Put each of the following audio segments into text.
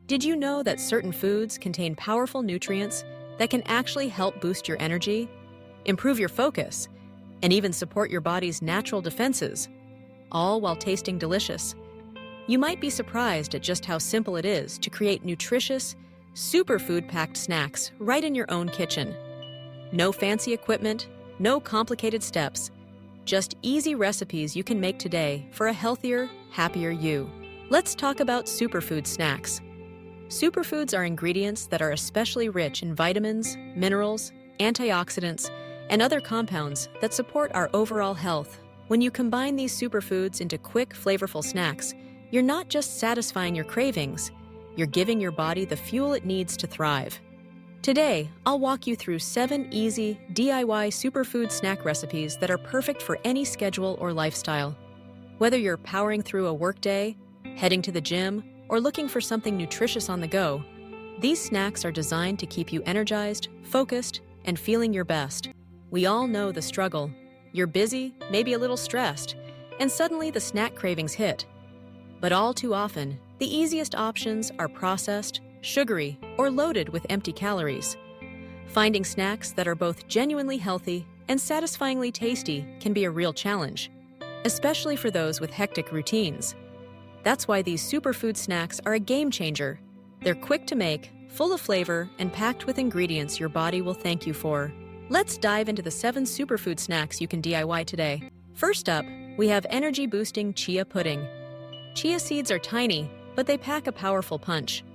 Did you know that certain foods contain powerful nutrients that can actually help boost your energy, improve your focus, and even support your body's natural defenses, all while tasting delicious? You might be surprised at just how simple it is to create nutritious, superfood-packed snacks right in your own kitchen. No fancy equipment, no complicated steps, just easy recipes you can make today for a healthier, happier you. Let's talk about superfood snacks. Superfoods are ingredients that are especially rich in vitamins, minerals, antioxidants, and other compounds that support our overall health. When you combine these superfoods into quick, flavorful snacks, you're not just satisfying your cravings, you're giving your body the fuel it needs to thrive. Today, I'll walk you through 7 easy, DIY superfood snack recipes that are perfect for any schedule or lifestyle. Whether you're powering through a workday, heading to the gym, or looking for something nutritious on the go, these snacks are designed to keep you energized, focused, and feeling your best. We all know the struggle. You're busy, maybe a little stressed, and suddenly the snack cravings hit. But all too often, the easiest options are processed, sugary, or loaded with empty calories. Finding snacks that are both genuinely healthy and satisfyingly tasty can be a real challenge, especially for those with hectic routines. That's why these superfood snacks are a game changer. They're quick to make, full of flavor, and packed with ingredients your body will thank you for. Let's dive into the 7 superfood snacks you can DIY today. First up, we have energy-boosting chia pudding. Chia seeds are tiny, but they pack a powerful punch.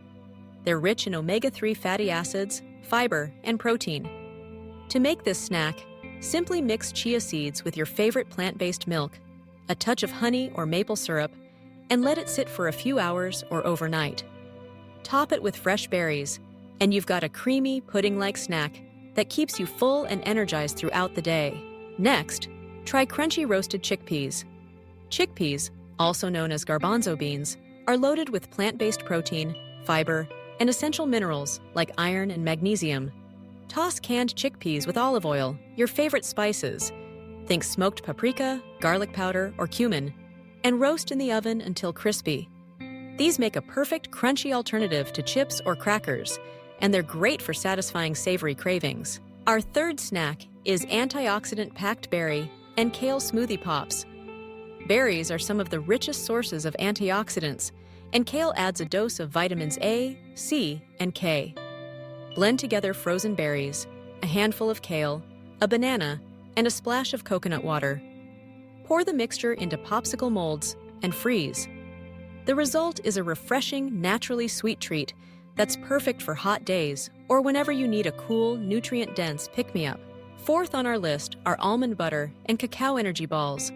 They're rich in omega-3 fatty acids, fiber, and protein. To make this snack, simply mix chia seeds with your favorite plant-based milk, a touch of honey or maple syrup, and let it sit for a few hours or overnight. Top it with fresh berries, and you've got a creamy, pudding-like snack that keeps you full and energized throughout the day. Next, try crunchy roasted chickpeas. Chickpeas, also known as garbanzo beans, are loaded with plant-based protein, fiber, and essential minerals like iron and magnesium. Toss canned chickpeas with olive oil, your favorite spices. Think smoked paprika, garlic powder, or cumin, and roast in the oven until crispy. These make a perfect crunchy alternative to chips or crackers, and they're great for satisfying savory cravings. Our third snack is antioxidant-packed berry and kale smoothie pops. Berries are some of the richest sources of antioxidants, and kale adds a dose of vitamins A, C, and K. Blend together frozen berries, a handful of kale, a banana, and a splash of coconut water. Pour the mixture into popsicle molds and freeze. The result is a refreshing, naturally sweet treat that's perfect for hot days or whenever you need a cool, nutrient-dense pick-me-up. Fourth on our list are almond butter and cacao energy balls.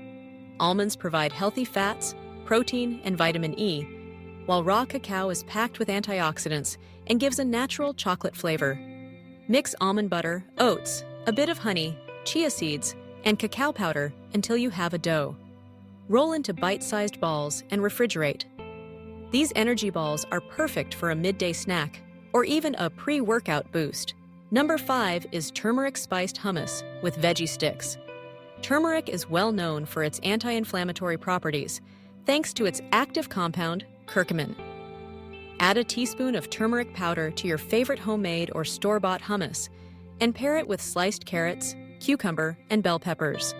Almonds provide healthy fats, protein, and vitamin E, while raw cacao is packed with antioxidants and gives a natural chocolate flavor. Mix almond butter, oats, a bit of honey, chia seeds, and cacao powder until you have a dough. Roll into bite-sized balls and refrigerate. These energy balls are perfect for a midday snack or even a pre-workout boost. Number 5 is turmeric-spiced hummus with veggie sticks. Turmeric is well known for its anti-inflammatory properties, thanks to its active compound, curcumin. Add a teaspoon of turmeric powder to your favorite homemade or store-bought hummus, and pair it with sliced carrots, cucumber, and bell peppers.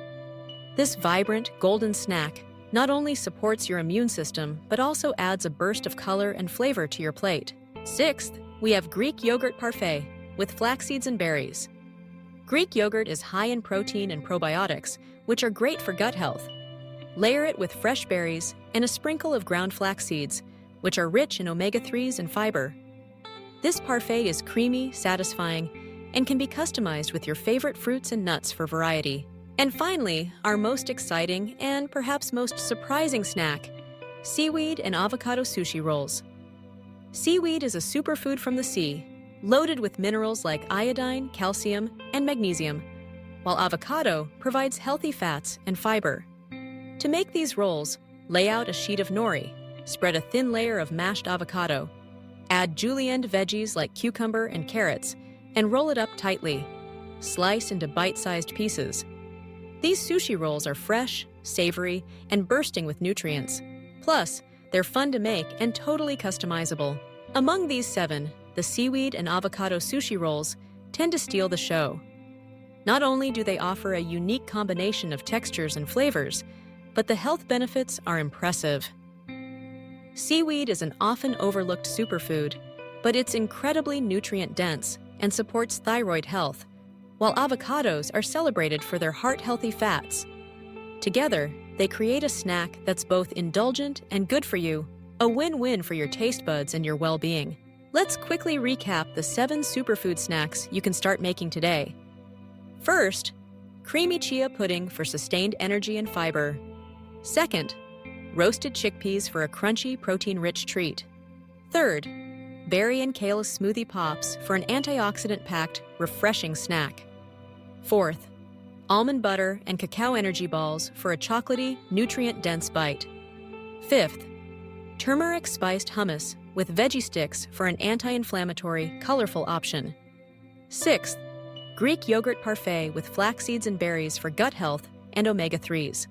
This vibrant, golden snack not only supports your immune system, but also adds a burst of color and flavor to your plate. Sixth, we have Greek yogurt parfait with flax seeds and berries. Greek yogurt is high in protein and probiotics, which are great for gut health. Layer it with fresh berries and a sprinkle of ground flax seeds, which are rich in omega-3s and fiber. This parfait is creamy, satisfying, and can be customized with your favorite fruits and nuts for variety. And finally, our most exciting and perhaps most surprising snack, seaweed and avocado sushi rolls. Seaweed is a superfood from the sea, loaded with minerals like iodine, calcium, and magnesium, while avocado provides healthy fats and fiber. To make these rolls, lay out a sheet of nori, spread a thin layer of mashed avocado, add julienned veggies like cucumber and carrots, and roll it up tightly. Slice into bite-sized pieces. These sushi rolls are fresh, savory, and bursting with nutrients. Plus, they're fun to make and totally customizable. Among these 7, the seaweed and avocado sushi rolls tend to steal the show. Not only do they offer a unique combination of textures and flavors, but the health benefits are impressive. Seaweed is an often overlooked superfood, but it's incredibly nutrient-dense and supports thyroid health, while avocados are celebrated for their heart-healthy fats. Together, they create a snack that's both indulgent and good for you, a win-win for your taste buds and your well-being. Let's quickly recap the 7 superfood snacks you can start making today. First, creamy chia pudding for sustained energy and fiber. Second, roasted chickpeas for a crunchy, protein-rich treat. Third, berry and kale smoothie pops for an antioxidant-packed, refreshing snack. Fourth, almond butter and cacao energy balls for a chocolatey, nutrient-dense bite. Fifth, turmeric-spiced hummus with veggie sticks for an anti-inflammatory, colorful option. Sixth, Greek yogurt parfait with flax seeds and berries for gut health and omega-3s.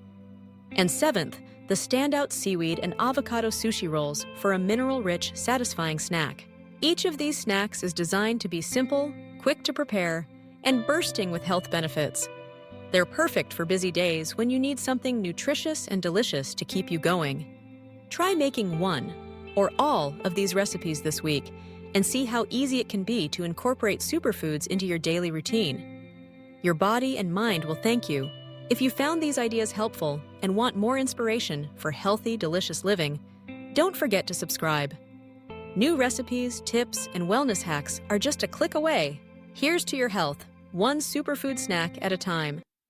And seventh, the standout seaweed and avocado sushi rolls for a mineral-rich, satisfying snack. Each of these snacks is designed to be simple, quick to prepare, and bursting with health benefits. They're perfect for busy days when you need something nutritious and delicious to keep you going. Try making one or all of these recipes this week and see how easy it can be to incorporate superfoods into your daily routine. Your body and mind will thank you. If you found these ideas helpful and want more inspiration for healthy, delicious living, don't forget to subscribe. New recipes, tips, and wellness hacks are just a click away. Here's to your health, one superfood snack at a time.